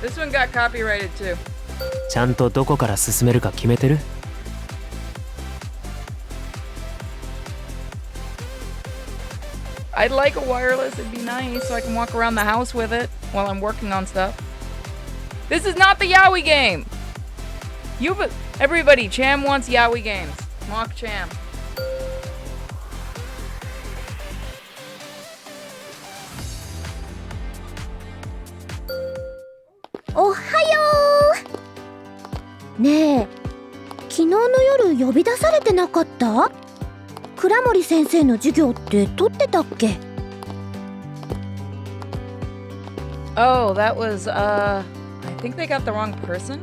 This one got copyrighted too. ちゃんとどこから進めるか決めてる? I'd like a wireless, it'd be nice, so I can walk around the house with it while I'm working on stuff. This is not the Yaoi game! Everybody, Cham wants Yaoi games. Mock Cham. Ohayo! ねえ、昨日の夜呼び出されてなかった？倉森先生の授業って取ってたっけ？ Oh, that was, I think they got the wrong person?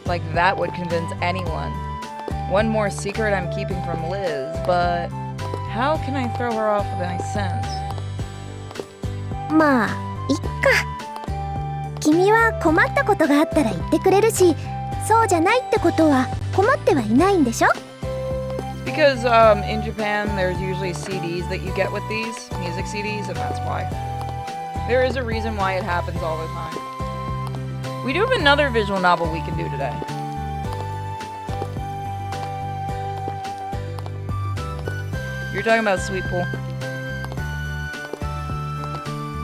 Like, that would convince anyone. One more secret I'm keeping from Liz, but how can I throw her off with my sense? まあ、いっか。君は困ったことがあったら言ってくれるし、そうじゃないってことは困ってはいないんでしょ？ Because, in Japan, there's usually CDs that you get with these, music CDs, and that's why. There is a reason why it happens all the time. We do have another visual novel we can do today. You're talking about Sweet Pool.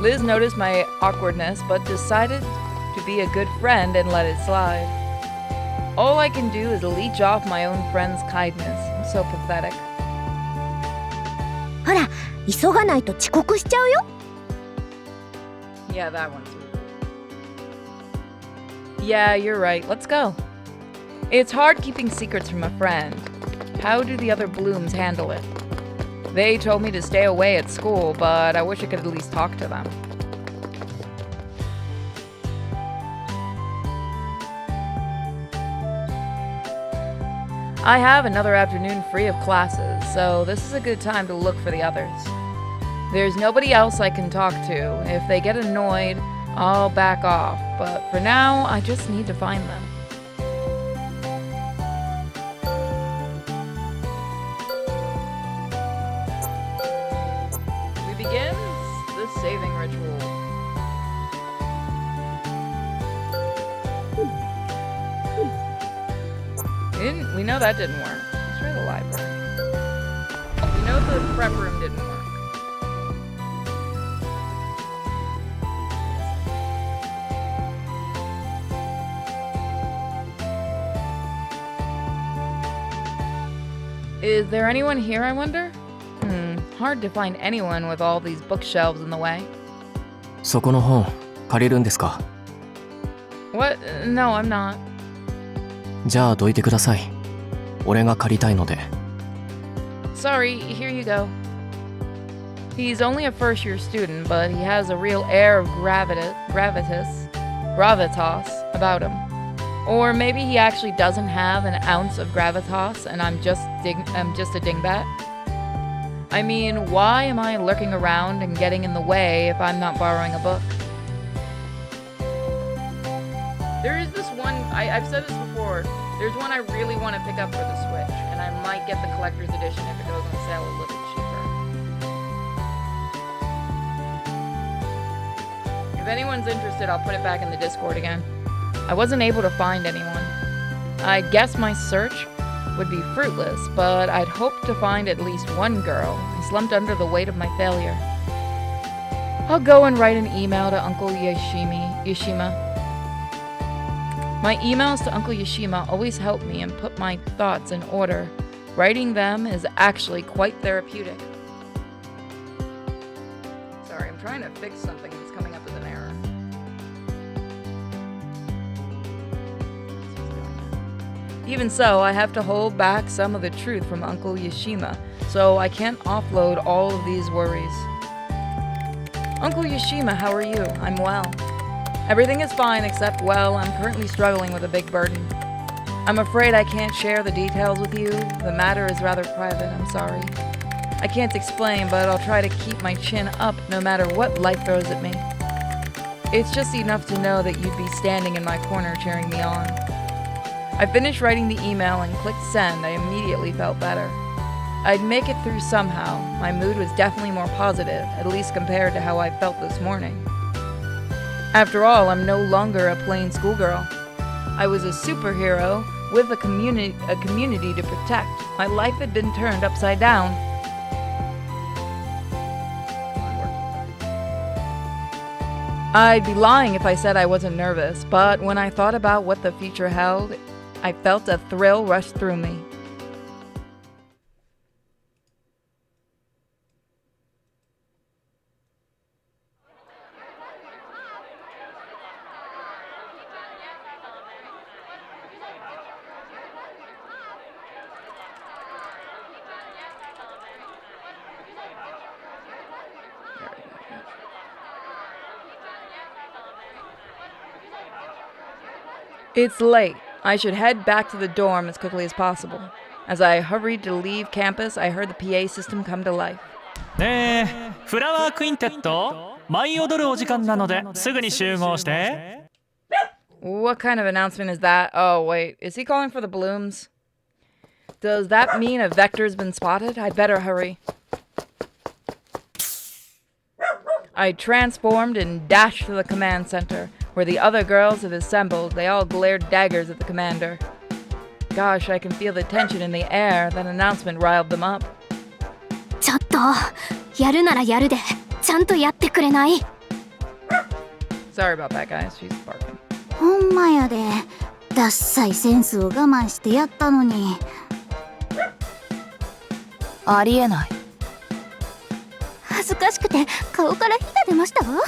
Liz noticed my awkwardness, but decided to be a good friend and let it slide. All I can do is leech off my own friend's kindness. I'm so pathetic. ほら、急がないと遅刻しちゃうよ。 Yeah, that one too. Yeah, you're right. Let's go. It's hard keeping secrets from a friend. How do the other Blooms handle it? They told me to stay away at school, but I wish I could at least talk to them. I have another afternoon free of classes, so this is a good time to look for the others. There's nobody else I can talk to. If they get annoyed, I'll back off, but for now, I just need to find them. We begin the saving ritual. We know that didn't work. Let's try the library. We know the prep room didn't work. Is there anyone here, I wonder? Hard to find anyone with all these bookshelves in the way. そこの本借りるんですか? What? No, I'm not. じゃあどいてください。俺が借りたいので。 Sorry, here you go. He's only a first-year student, but he has a real air of gravitas about him. Or maybe he actually doesn't have an ounce of gravitas and I'm just a dingbat. I mean, why am I lurking around and getting in the way if I'm not borrowing a book? There is this one, I've said this before, there's one I really want to pick up for the Switch, and I might get the collector's edition if it goes on sale a little cheaper. If anyone's interested, I'll put it back in the Discord again. I wasn't able to find anyone. I guess my search would be fruitless, but I'd hoped to find at least one girl. I slumped under the weight of my failure. I'll go and write an email to Uncle Yashima. My emails to Uncle Yashima always help me and put my thoughts in order. Writing them is actually quite therapeutic. Sorry, I'm trying to fix something that's coming up as an error. Even so, I have to hold back some of the truth from Uncle Yashima, so I can't offload all of these worries. Uncle Yashima, how are you? I'm well. Everything is fine except, well, I'm currently struggling with a big burden. I'm afraid I can't share the details with you. The matter is rather private, I'm sorry. I can't explain, but I'll try to keep my chin up no matter what life throws at me. It's just enough to know that you'd be standing in my corner cheering me on. I finished writing the email and clicked send. I immediately felt better. I'd make it through somehow. My mood was definitely more positive, at least compared to how I felt this morning. After all, I'm no longer a plain schoolgirl. I was a superhero with a community to protect. My life had been turned upside down. I'd be lying if I said I wasn't nervous, but when I thought about what the future held, I felt a thrill rush through me. It's late. I should head back to the dorm as quickly as possible. As I hurried to leave campus, I heard the PA system come to life. ねえ、フラワークインテット、舞い踊るお時間なのですぐに集合して。What kind of announcement is that? Oh, wait. Is he calling for the blooms? Does that mean a vector's been spotted? I'd better hurry. I transformed and dashed to the command center, where the other girls had assembled. They all glared daggers at the commander. Gosh, I can feel the tension in the air. That announcement riled them up. ちょっとやるならやるでちゃんとやってくれない？ Sorry about that, guys. She's barking. ほんまやでダッサいセンスを我慢してやったのに。ありえない。恥ずかしくて顔から火が出ましたわ。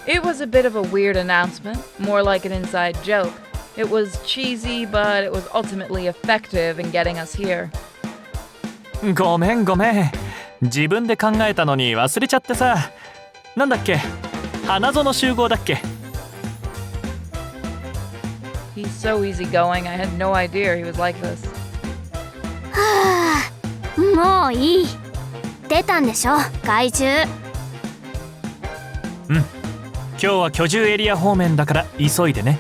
It was a bit of a weird announcement, more like an inside joke. It was cheesy, but it was ultimately effective in getting us here. ごめん。自分で考えたのに忘れちゃってさ。なんだっけ？花園集合だっけ？ He's so easygoing, I had no idea he was like this. はあ、もういい。出たんでしょ、怪獣。うん。今日は居住エリア方面だから急いでね。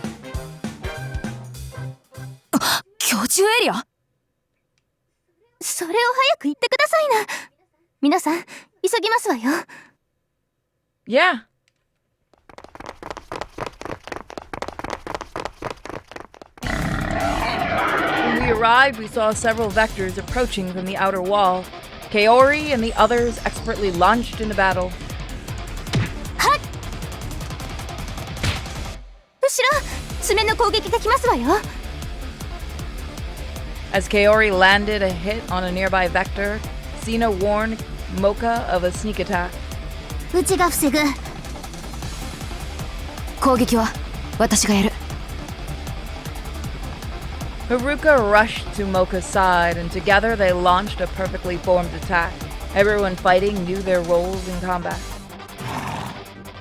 居住エリア？それを早く言ってくださいな。皆さん、急ぎますわよ。Yeah. When we arrived, we saw several vectors approaching from the outer wall. Kaori and the others expertly launched into battle. はっ！後ろ、爪の攻撃が来ますわよ。As Kaori landed a hit on a nearby vector, Sina warned Mocha of a sneak attack. うちが防ぐ。攻撃は私がやる。Haruka rushed to Mocha's side, and together they launched a perfectly formed attack. Everyone fighting knew their roles in combat.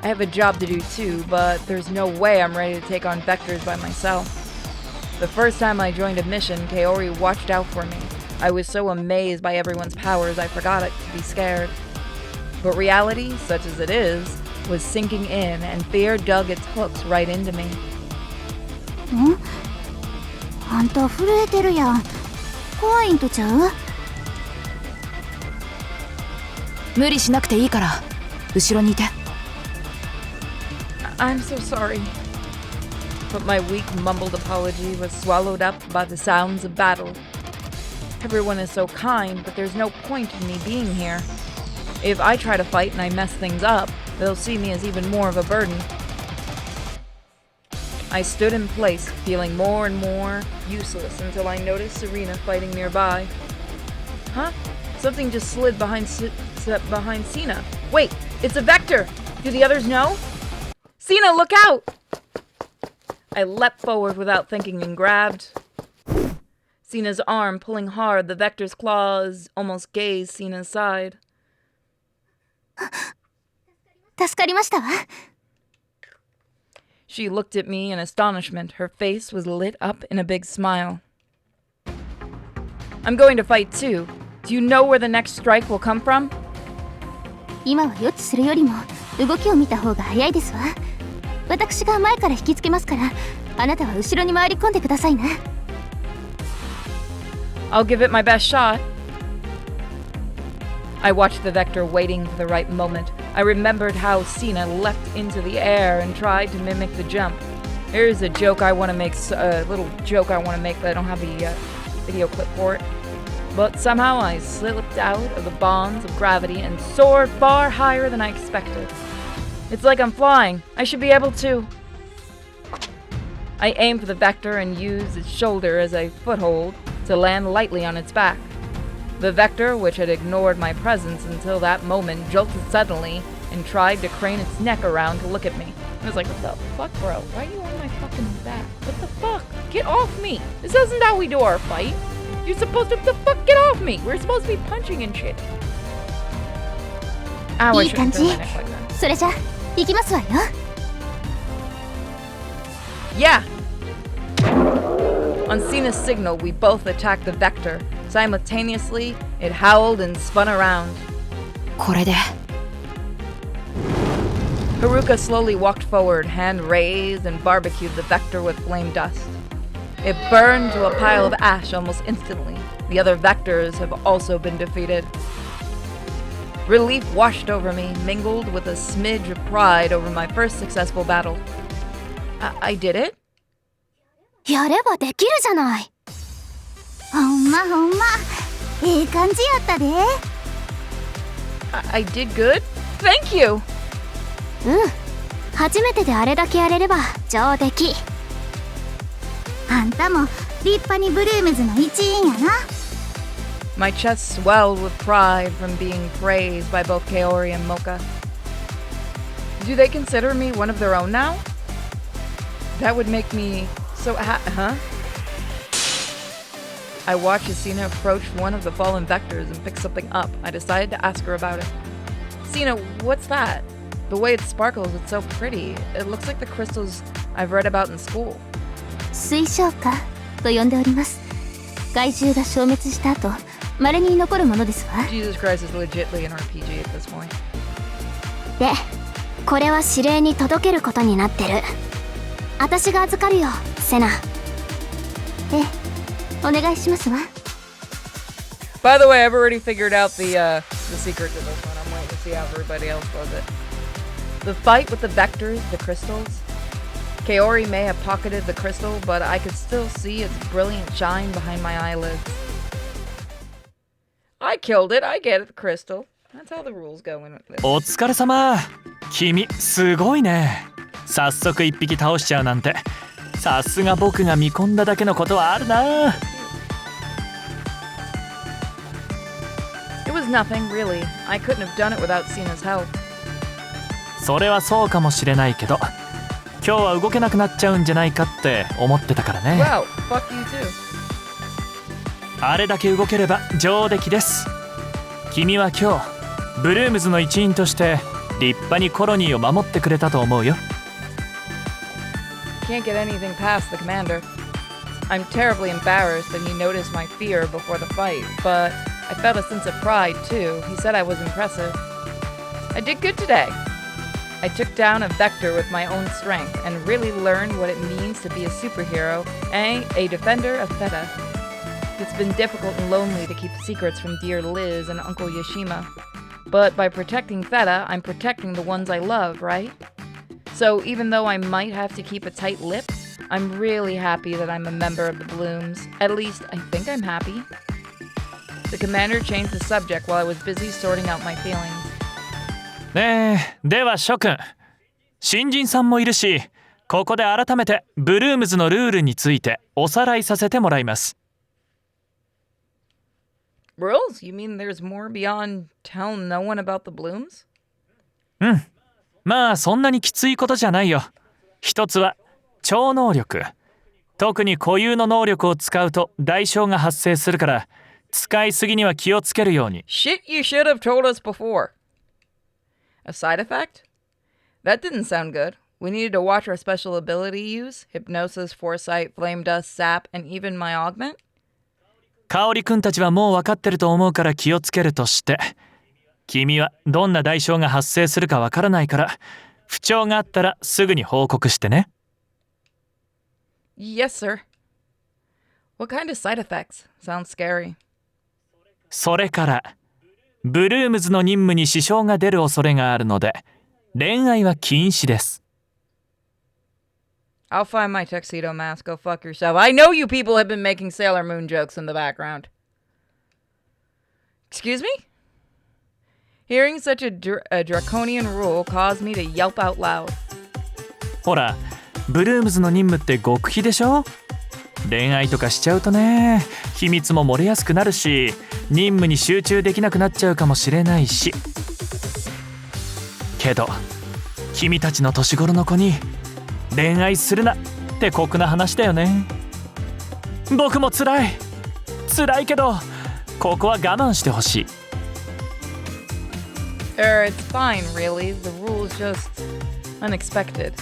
I have a job to do too, but there's no way I'm ready to take on vectors by myself. The first time I joined a mission, Kaori watched out for me. I was so amazed by everyone's powers I forgot to be scared. But reality, such as it is, was sinking in, and fear dug its hooks right into me. ん？あんた震えてるやん。怖いんとちゃう？無理しなくていいから後ろにいて。I'm so sorry. But my weak, mumbled apology was swallowed up by the sounds of battle. Everyone is so kind, but there's no point in me being here. If I try to fight and I mess things up, they'll see me as even more of a burden. I stood in place, feeling more and more useless until I noticed Serena fighting nearby. Huh? Something just slid behind Sina. Wait, it's a vector! Do the others know? Sina, look out! I leapt forward without thinking and grabbed Sina's arm, pulling hard. The vector's claws almost grazed Sina's side. 助かりましたわ。She looked at me in astonishment. Her face was lit up in a big smile. I'm going to fight too. Do you know where the next strike will come from? 今は予知するよりも動きを見た方が早いですわ。私が前から引きつけますから、あなたは後ろに回り込んでくださいな。I'll give it my best shot. I watched the vector waiting for the right moment. I remembered how Sina leapt into the air and tried to mimic the jump. Here's a joke I want to make, a little joke I want to make, but I don't have the video clip for it. But somehow I slipped out of the bonds of gravity and soared far higher than I expected. It's like I'm flying. I should be able to. I aimed for the vector and used its shoulder as a foothold to land lightly on its back. The vector, which had ignored my presence until that moment, jolted suddenly and tried to crane its neck around to look at me. I was like, what the fuck, bro? Why are you on my fucking back? What the fuck? Get off me! This isn't how we do our fight! You're supposed to, the fuck, get off me! We're supposed to be punching and shit. Ow, I いい感 shouldn't じ turn my neck like that. それじゃ行きますわよ Yeah! On Sina's signal, we both attacked the vector. Simultaneously, it howled and spun around. これで Haruka slowly walked forward, hand raised, and barbecued the vector with flame dust. It burned to a pile of ash almost instantly. The other vectors have also been defeated. Relief washed over me, mingled with a smidge of pride over my first successful battle. I did it? やればできるじゃないほんまほんまいい感じやったで I did good? Thank you! 初めてであれだけやれれば上出来あんたも立派にブルームズの一員やな My chest swelled with pride from being praised by both Kaori and Mocha. Do they consider me one of their own now? That would make me so huh? I watched as Sina approached one of the fallen vectors and picked something up. I decided to ask her about it. Sina, what's that? The way it sparkles, it's so pretty. It looks like the crystals I've read about in school. 水晶花と呼んでおります害獣が消滅した後稀に残るものですわ Jesus Christ is legitly an RPG at this point. でこれは指令に届けることになってる私が預かるよセナええお願いしますわ By the way, I've already figured out the secret to this one. I'm waiting to see how everybody else does it. The fight with the vectors, the crystals. Kaori may have pocketed the crystal, but I could still see its brilliant shine behind my eyelids. I killed it. I get it, the crystal. That's how the rules go in this. お疲れ様。君すごいね。早速一匹倒しちゃうなんて。さすが僕が見込んだだけのことはあるな。It was nothing, really. I couldn't have done it without Sina's help. それはそうかもしれないけど、今日は動けなくなっちゃうんじゃないかって思ってたからね。Well, fuck you too. あれだけ動ければ上出来です。君は今日ブルームズの一員として立派にコロニーを守ってくれたと思うよ。Can't get anything past the commander. I'm terribly embarrassed that he noticed my fear before the fight, but I felt a sense of pride too. He said I was impressive. I did good today. I took down a vector with my own strength and really learned what it means to be a superhero and a defender of Theta. It's been difficult and lonely to keep secrets from dear Liz and Uncle Yashima. But by protecting Theta, I'm protecting the ones I love, right? So even though I might have to keep a tight lip, I'm really happy that I'm a member of the Blooms. At least, I think I'm happy. The commander changed the subject while I was busy sorting out my feelings. ねえ、では諸君、新人さんもいるし、ここで改めてブルームズのルールについておさらいさせてもらいます。Rules? You mean there's more beyond tell no one about the Blooms? うん。まあそんなにきついことじゃないよ。一つは超能力。特に固有の能力を使うと代償が発生するから、使いすぎには気をつけるように。Shit, you should have told us before. A side effect? That didn't sound good. We needed to watch our special ability use, hypnosis, foresight, flame dust, sap, and even my augment? 香織くんたちはもう分かってると思うから気をつけるとして、君はどんな代償が発生するか分からないから、不調があったらすぐに報告してね。Yes, sir. What kind of side effects? Sounds scary. それからブルームズの任務に支障が出る恐れがあるので、恋愛は禁止です。I'll find my tuxedo mask. Go fuck yourself. I know you people have been making Sailor Moon jokes in the background. Excuse me? Hearing such a draconian rule caused me to yelp out loud. ほら、ブルームズの任務って極秘でしょ？恋愛とかしちゃうとね、秘密も漏れやすくなるし、任務に集中できなくなっちゃうかもしれないし。けど、君たちの年頃の子に恋愛するなって酷な話だよね。僕も辛いけど、ここは我慢してほしい。It's fine, really. The rule's just unexpected.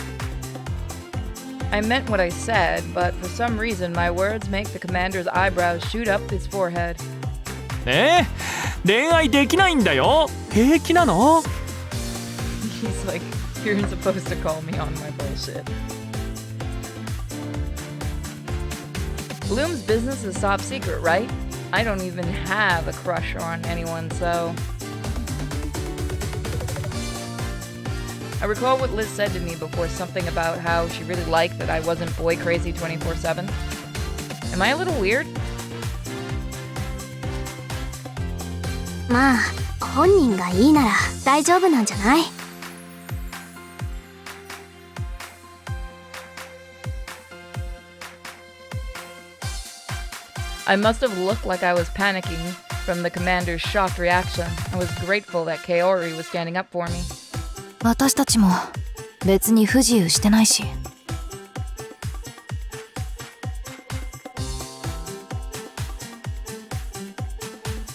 I meant what I said, but for some reason my words make the commander's eyebrows shoot up his forehead. 恋愛できないんだよ。平気なの？ He's like, you're supposed to call me on my bullshit. Bloom's business is top secret, right? I don't even have a crush on anyone, so... I recall what Liz said to me before, something about how she really liked that I wasn't boy crazy 24/7. Am I a little weird? まあ本人がいいなら大丈夫なんじゃない？I must have looked like I was panicking from the commander's shocked reaction. I was grateful that Kaori was standing up for me. 私たちも別に不自由してないし。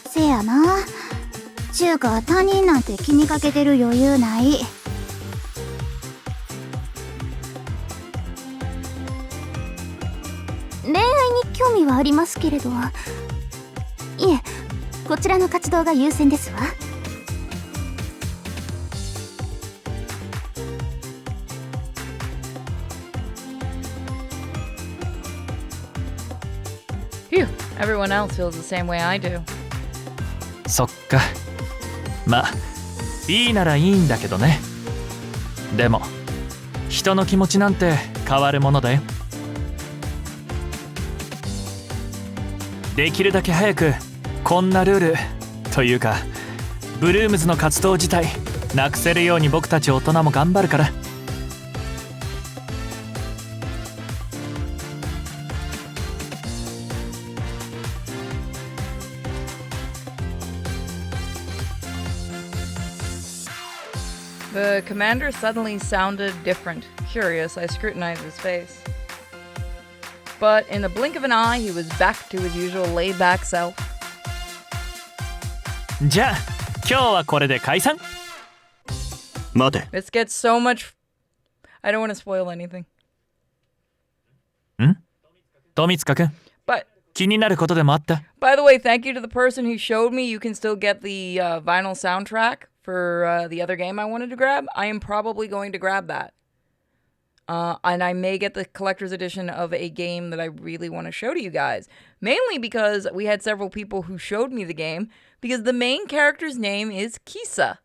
せやな。ちゅうか他人なんて気にかけてる余裕ない。恋愛に興味はありますけれど、いえ、こちらの活動が優先ですわ。Phew, everyone else feels the same way I do. そっか。まあ、いいならいいんだけどね。でも、人の気持ちなんて変わるものだよ。できるだけ早くこんなルールというかブルームズの活動自体なくせるように僕たち大人も頑張るから。The commander suddenly sounded different. Curious, I scrutinized his face. But in a blink of an eye, he was back to his usual laid-back self. じゃあ今日はこれで解散。待て。 This gets so much... I don't want to spoil anything. 富塚くん、 But, 気になることでもあった？ by the way, thank you to the person who showed me you can still get the vinyl soundtrack for the other game I wanted to grab. I am probably going to grab that. And I may get the collector's edition of a game that I really want to show to you guys. Mainly because we had several people who showed me the game, because the main character's name is Kisa.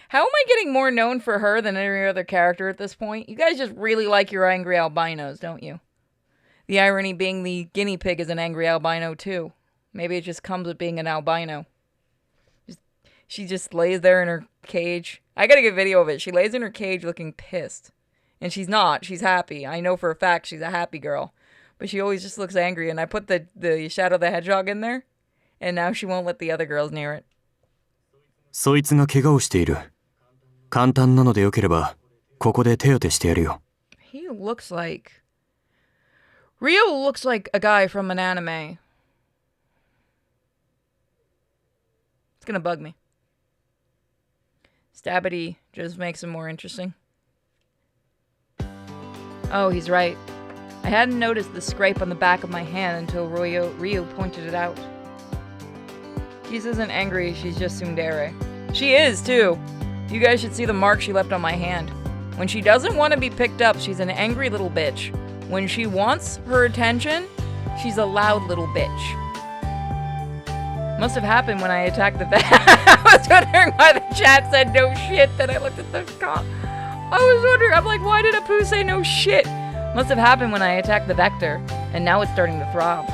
How am I getting more known for her than any other character at this point? You guys just really like your angry albinos, don't you? The irony being the guinea pig is an angry albino too. Maybe it just comes with being an albino. She just lays there in her cage. I gotta get a video of it. She lays in her cage looking pissed. And she's not. She's happy. I know for a fact she's a happy girl. But she always just looks angry. And I put the Shadow the Hedgehog in there. And now she won't let the other girls near it. そいつが怪我をしている。簡単なのでよければ、ここで手当てしてやるよ。He looks like... Rio looks like a guy from an anime. It's gonna bug me. Stabity just makes him more interesting. Oh, he's right. I hadn't noticed the scrape on the back of my hand until Rio pointed it out. Kisa isn't angry, she's just tsundere. She is, too! You guys should see the mark she left on my hand. When she doesn't want to be picked up, she's an angry little bitch. When she wants her attention, she's a loud little bitch. Must have happened when I attacked the vector. I was wondering why the chat said no shit. Then I looked at the comp. I was wondering, I'm like, why did Apu say no shit? Must have happened when I attacked the vector, and now it's starting to throb.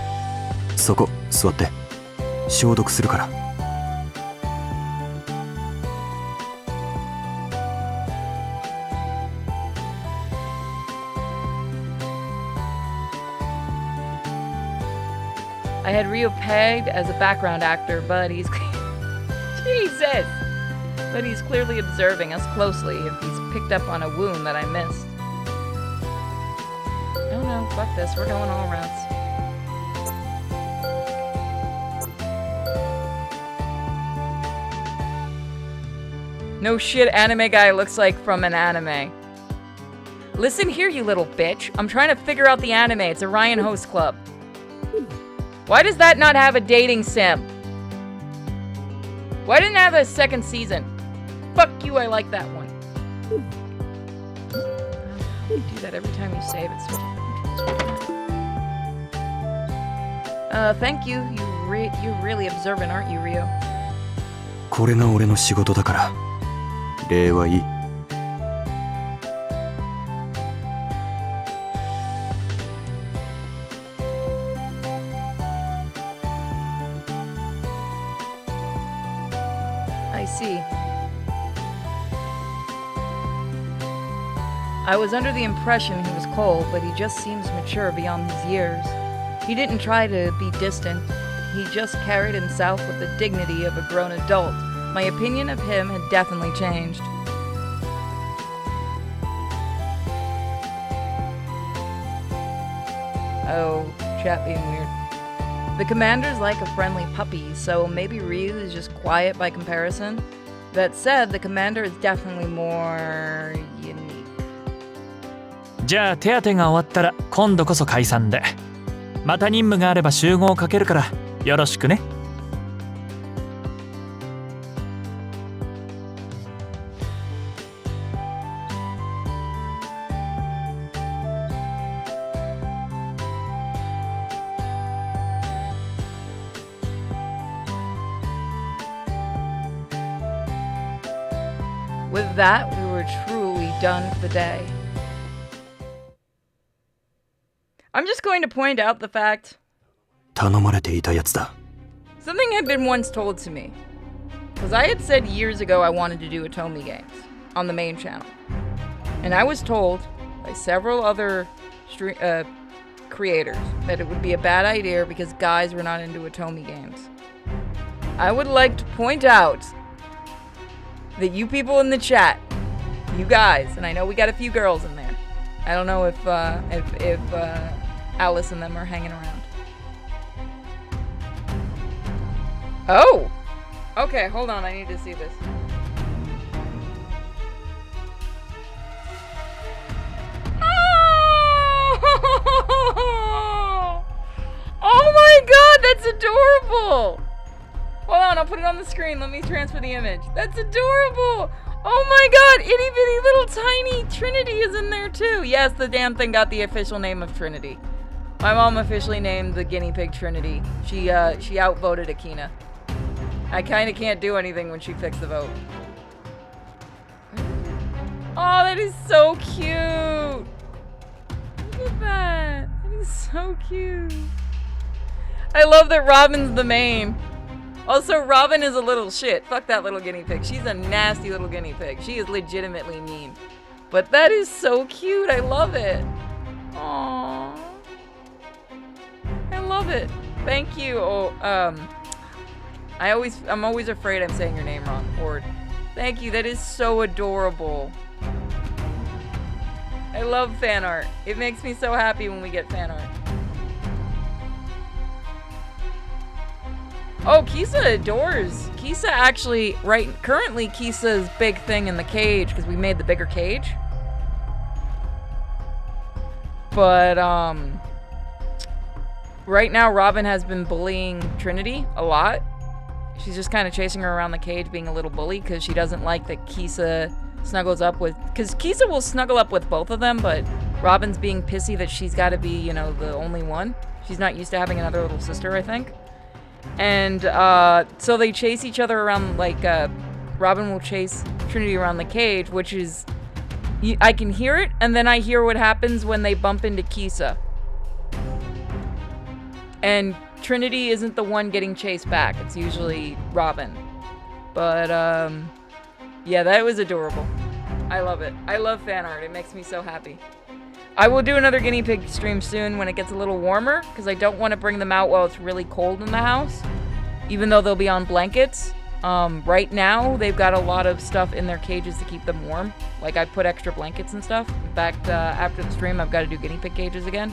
そこ座って消毒するから。 I had Rio pegged as a background actor, but he's Jesus. But he's clearly observing us closely if he's picked up on a wound that I missed. Oh no, fuck this, we're going all routes. No shit, anime guy looks like from an anime. Listen here, you little bitch. I'm trying to figure out the anime. It's a Ryan Host Club. Why does that not have a dating sim? Why didn't it have a second season? Fuck you, I like that one. You do that every time you save it. Thank you. You're really observant, aren't you, Rio? これが俺の仕事だから。礼はいい。 I see. I was under the impression he was cold, but he just seems mature beyond his years. He didn't try to be distant. He just carried himself with the dignity of a grown adult. My opinion of him had definitely changed. Oh, chat being weird. The commander's like a friendly puppy, so maybe Ryu is just quiet by comparison. That said, the commander is definitely more unique. じゃあ手当てが終わったら今度こそ解散で。また任務があれば集合をかけるからよろしくね。 With that, we were truly done for the day. I'm just going to point out the fact 頼まれていたやつだ。 something had been once told to me. Because I had said years ago I wanted to do Otome games on the main channel. And I was told by several other creators that it would be a bad idea because guys were not into Otome games. I would like to point out that you people in the chat, you guys, and I know we got a few girls in there. I don't know if Alice and them are hanging around. Oh! Okay, hold on, I need to see this. Oh! Oh my god, that's adorable! Hold on, I'll put it on the screen. Let me transfer the image. That's adorable! Oh my god, itty bitty little tiny Trinity is in there too. Yes, the damn thing got the official name of Trinity. My mom officially named the guinea pig Trinity. She outvoted Akina. I kinda can't do anything when she picks the vote. Oh, that is so cute! Look at that! That is so cute. I love that Robin's the main. Also, Robin is a little shit. Fuck that little guinea pig. She's a nasty little guinea pig. She is legitimately mean. But that is so cute. I love it. Aww. I love it. Thank you. Oh, I'm always afraid I'm saying your name wrong. Ord. Thank you. That is so adorable. I love fan art. It makes me so happy when we get fan art. Oh, Kisa adores. Kisa actually, currently Kisa's big thing in the cage, because we made the bigger cage. But, right now Robin has been bullying Trinity a lot. She's just kind of chasing her around the cage, being a little bully, because she doesn't like that Kisa snuggles up with, because Kisa will snuggle up with both of them, but Robin's being pissy that she's got to be, you know, the only one. She's not used to having another little sister, I think. And so they chase each other around, like, Robin will chase Trinity around the cage, which is, I can hear it, and then I hear what happens when they bump into Kisa. And Trinity isn't the one getting chased back, it's usually Robin. But, yeah, that was adorable. I love it. I love fan art, it makes me so happy. I will do another guinea pig stream soon when it gets a little warmer, because I don't want to bring them out while it's really cold in the house, even though they'll be on blankets. Right now, they've got a lot of stuff in their cages to keep them warm. Like, I put extra blankets and stuff. In fact, after the stream, I've got to do guinea pig cages again.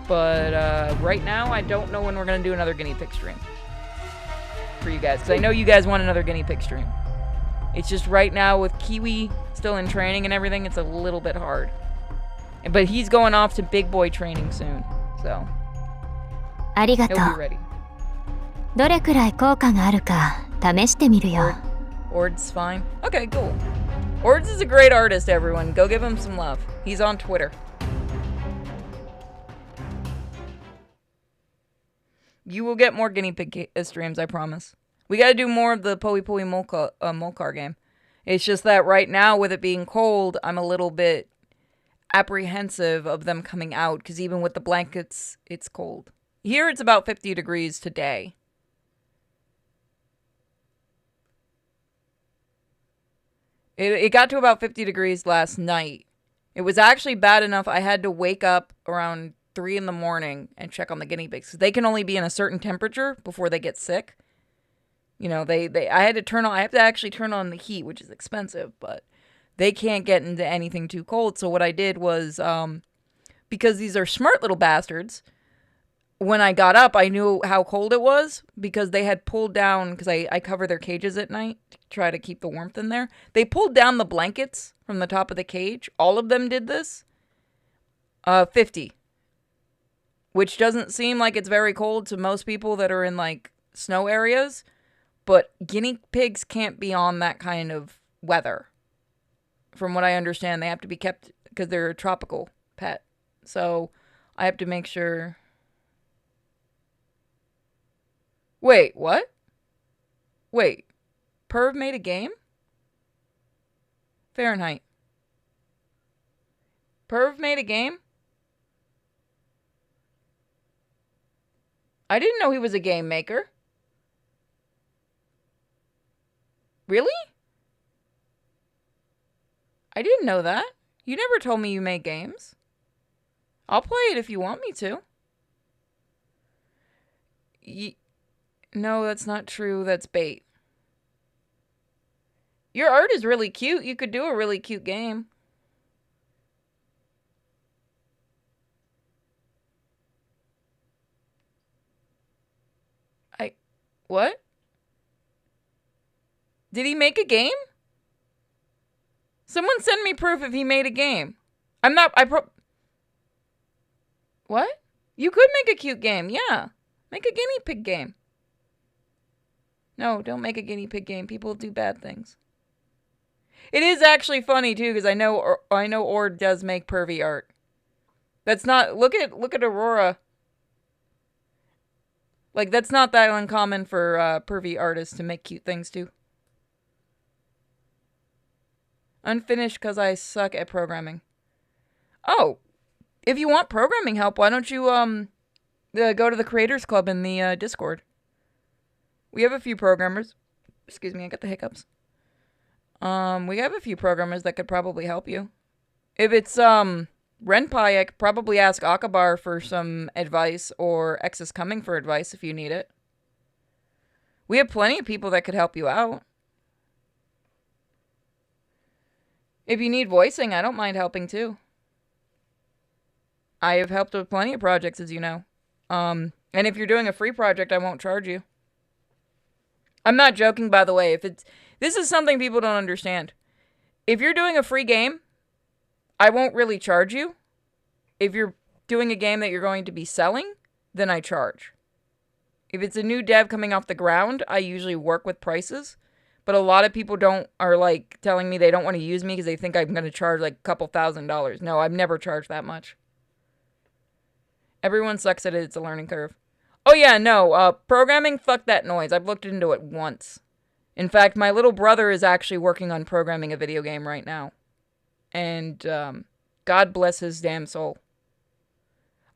But, right now, I don't know when we're going to do another guinea pig stream for you guys, because I know you guys want another guinea pig stream. It's just right now, with Kiwi still in training and everything, it's a little bit hard. But he's going off to big boy training soon, so ありがと he'll be う。 ready. どれくらい効果があるか試してみるよ。 Ord's fine. Okay, cool. Ords is a great artist, everyone. Go give him some love. He's on Twitter. You will get more guinea pig streams, I promise. We gotta do more of the Poi Poi Molcar game. It's just that right now, with it being cold, I'm a little bit apprehensive of them coming out, because even with the blankets, it's cold. Here, it's about 50 degrees today. It got to about 50 degrees last night. It was actually bad enough I had to wake up around 3 in the morning and check on the guinea pigs. They can only be in a certain temperature before they get sick. You know, I have to actually turn on the heat, which is expensive, but they can't get into anything too cold. So what I did was, because these are smart little bastards, when I got up, I knew how cold it was because they had pulled down, because I cover their cages at night to try to keep the warmth in there. They pulled down the blankets from the top of the cage. All of them did this. 50. Which doesn't seem like it's very cold to most people that are in, like, snow areas. But guinea pigs can't be on that kind of weather. From what I understand, they have to be kept because they're a tropical pet. So I have to make sure. Wait, what? Wait. Perv made a game? Fahrenheit. Perv made a game? I didn't know he was a game maker. Really? I didn't know that. You never told me you made games. I'll play it if you want me to. No, that's not true. That's bait. Your art is really cute. You could do a really cute game. What? Did he make a game? Someone send me proof if he made a game. What? You could make a cute game, yeah. Make a guinea pig game. No, don't make a guinea pig game. People do bad things. It is actually funny too, because I know Ord does make pervy art. That's not look at Aurora. Like, that's not that uncommon for pervy artists to make cute things too. Unfinished because I suck at programming. Oh, if you want programming help, why don't you go to the Creators Club in the Discord? We have a few programmers. Excuse me, I got the hiccups. We have a few programmers that could probably help you. If it's Renpai, I could probably ask Akabar for some advice, or X is Coming for advice if you need it. We have plenty of people that could help you out. If you need voicing, I don't mind helping too. I have helped with plenty of projects, as you know. And if you're doing a free project, I won't charge you. I'm not joking, by the way. This is something people don't understand. If you're doing a free game, I won't really charge you. If you're doing a game that you're going to be selling, then I charge. If it's a new dev coming off the ground, I usually work with prices. But a lot of people are like telling me they don't want to use me because they think I'm going to charge like a couple $1,000s. No, I've never charged that much. Everyone sucks at it. It's a learning curve. Oh yeah, no, programming, fuck that noise. I've looked into it once. In fact, my little brother is actually working on programming a video game right now. And, God bless his damn soul.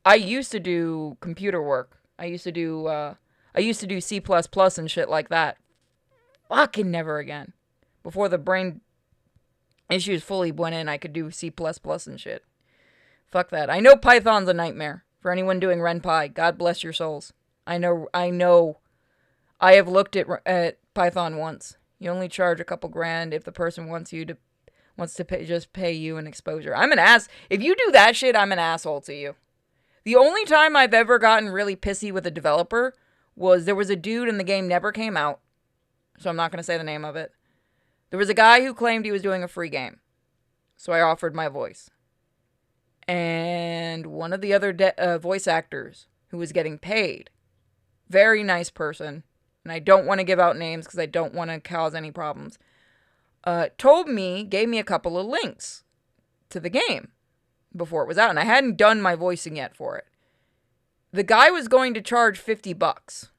I used to do computer work. I used to do C++ and shit like that. Fucking never again. Before the brain issues fully went in, I could do C++ and shit. Fuck that. I know Python's a nightmare for anyone doing RenPy. God bless your souls. I know. I have looked at Python once. You only charge a couple grand if the person wants to pay you an exposure. I'm an ass. If you do that shit, I'm an asshole to you. The only time I've ever gotten really pissy with a developer was there was a dude and the game never came out. So I'm not going to say the name of it. There was a guy who claimed he was doing a free game. So I offered my voice. And one of the other voice actors who was getting paid, very nice person, and I don't want to give out names because I don't want to cause any problems, gave me a couple of links to the game before it was out, and I hadn't done my voicing yet for it. The guy was going to charge $50.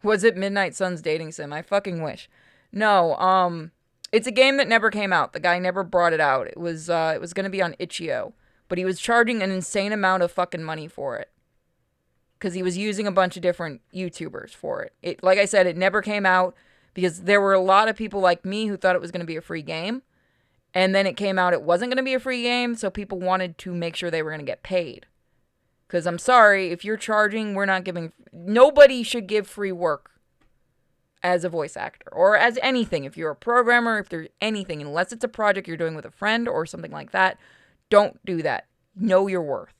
Was it Midnight Sun's dating sim? I fucking wish. No, it's a game that never came out. The guy never brought it out. It was gonna be on itch.io, but he was charging an insane amount of fucking money for it. Because he was using a bunch of different YouTubers for it. Like I said, it never came out because there were a lot of people like me who thought it was going to be a free game. And then it came out it wasn't going to be a free game, so people wanted to make sure they were going to get paid. Because I'm sorry, if you're charging, we're not giving... Nobody should give free work as a voice actor. Or as anything. If you're a programmer, if there's anything, unless it's a project you're doing with a friend or something like that, don't do that. Know your worth.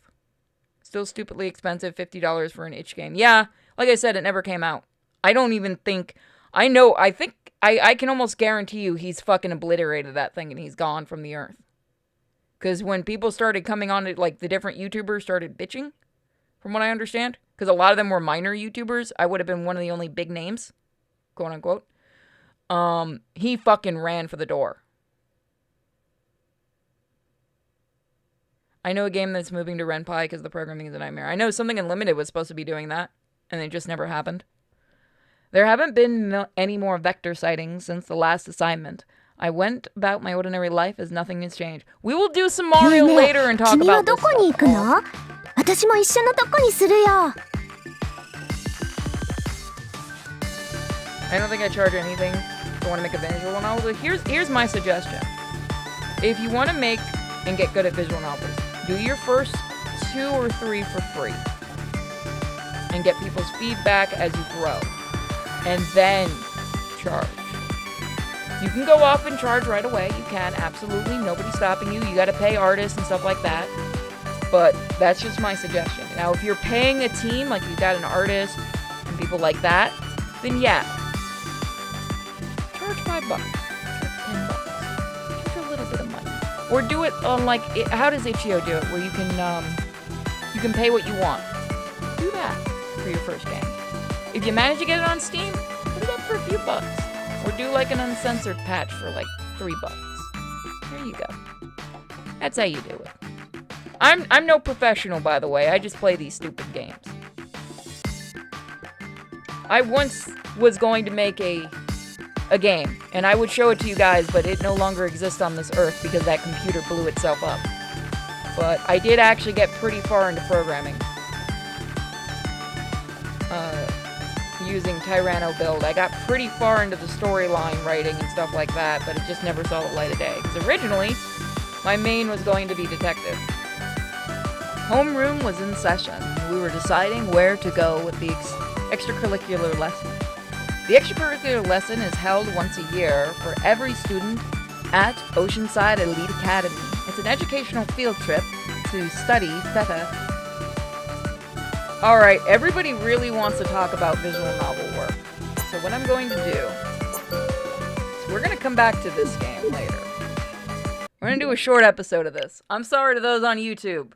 Still stupidly expensive, $50 for an itch game. Yeah, like I said, it never came out. I don't even think... I can almost guarantee you he's fucking obliterated that thing and he's gone from the earth. Because when people started coming on it, like the different YouTubers started bitching, from what I understand, because a lot of them were minor YouTubers, I would have been one of the only big names, quote unquote, he fucking ran for the door. I know a game that's moving to RenPy because the programming is a nightmare. I know Something Unlimited was supposed to be doing that, and it just never happened. There haven't been any more vector sightings since the last assignment. I went about my ordinary life as nothing has changed. We will do some Mario later and talk about this stuff. 君はどこに行くの？私も一緒のとこにするよ。 I don't think I charge anything. I want to make a visual novel. Here's my suggestion. If you want to make and get good at visual novels, do your first 2 or 3 for free. And get people's feedback as you grow. And then charge. You can go off and charge right away. You can, absolutely. Nobody's stopping you. You got to pay artists and stuff like that. But that's just my suggestion. Now, if you're paying a team, like you got an artist and people like that, then yeah. Charge $5. Charge $10. Charge a little bit of money. Or do it on how does itch.io do it? Where you can pay what you want. Do that for your first game. If you manage to get it on Steam, put it up for a few bucks. Or do like an uncensored patch for like $3. There you go. That's how you do it. I'm no professional, by the way. I just play these stupid games. I once was going to make a game, and I would show it to you guys, but it no longer exists on this earth because that computer blew itself up. But I did actually get pretty far into programming. Using Tyranno build. I got pretty far into the storyline writing and stuff like that, but it just never saw the light of day. Because originally, my main was going to be detective. Homeroom was in session. We were deciding where to go with the extracurricular lesson. The extracurricular lesson is held once a year for every student at Oceanside Elite Academy. It's an educational field trip to study Theta. Alright, everybody really wants to talk about visual novel work. So what I'm going to do is we're going to come back to this game later. We're going to do a short episode of this. I'm sorry to those on YouTube.